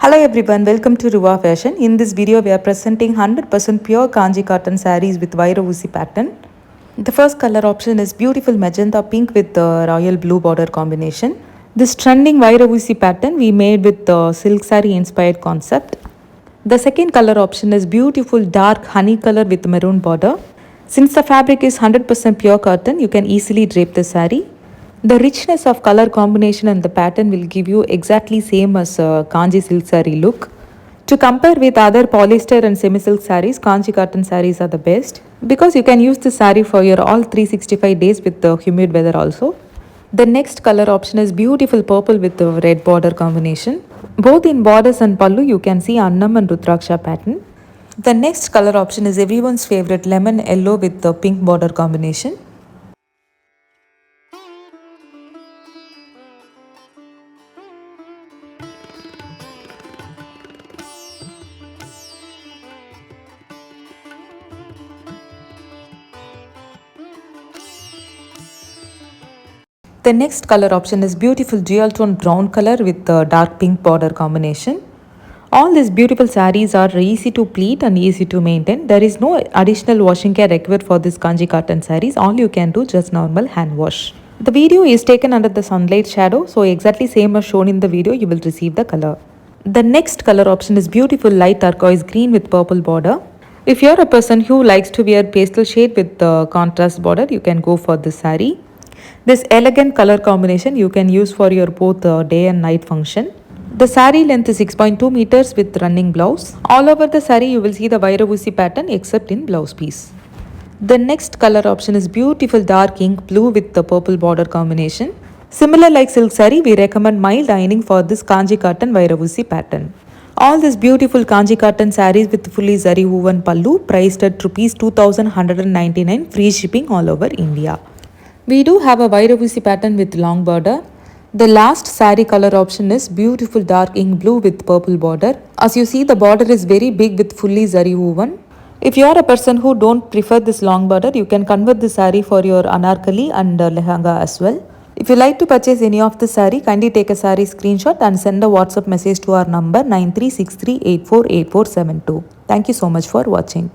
Hello everyone, welcome to Ruva Fashion. In this video, we are presenting 100% pure Kanchi cotton sarees with Vairaoosi pattern. The first color option is beautiful magenta pink with the royal blue border combination. This trending Vairaoosi pattern we made with the silk saree inspired concept. The second color option is beautiful dark honey color with maroon border. Since the fabric is 100% pure cotton, you can easily drape the saree. The richness of color combination and the pattern will give you exactly same as Kanchi silk saree look. To compare with other polyester and semi-silk sarees, Kanchi cotton sarees are the best because you can use the saree for your all 365 days with the humid weather also. The next color option is beautiful purple with the red border combination. Both in borders and pallu you can see Annam and Rudraksha pattern. The next color option is everyone's favorite lemon yellow with the pink border combination. The next color option is beautiful dual tone brown color with the dark pink border combination. All these beautiful sarees are easy to pleat and easy to maintain. There is no additional washing care required for this Kanchi cotton sarees. All you can do just normal hand wash. The video is taken under the sunlight shadow, so exactly same as shown in the video you will receive the color. The next color option is beautiful light turquoise green with purple border. If you are a person who likes to wear pastel shade with the contrast border, you can go for this saree. This elegant color combination you can use for your both day and night function. The saree length is 6.2 meters with running blouse. All over the saree you will see the Vairaoosi pattern except in blouse piece. The next color option is beautiful dark ink blue with the purple border combination. Similar like silk saree, we recommend mild ironing for this Kanchi cotton Vairaoosi pattern. All these beautiful Kanchi cotton sarees with fully zari woven pallu priced at Rs 2,199, free shipping all over India. We do have a Vairaoosi pattern with long border. The last saree color option is beautiful dark ink blue with purple border. As you see, the border is very big with fully zari woven. If you are a person who don't prefer this long border, you can convert the saree for your anarkali and lehanga as well. If you like to purchase any of the saree, kindly take a saree screenshot and send a WhatsApp message to our number 9363848472. Thank you so much for watching.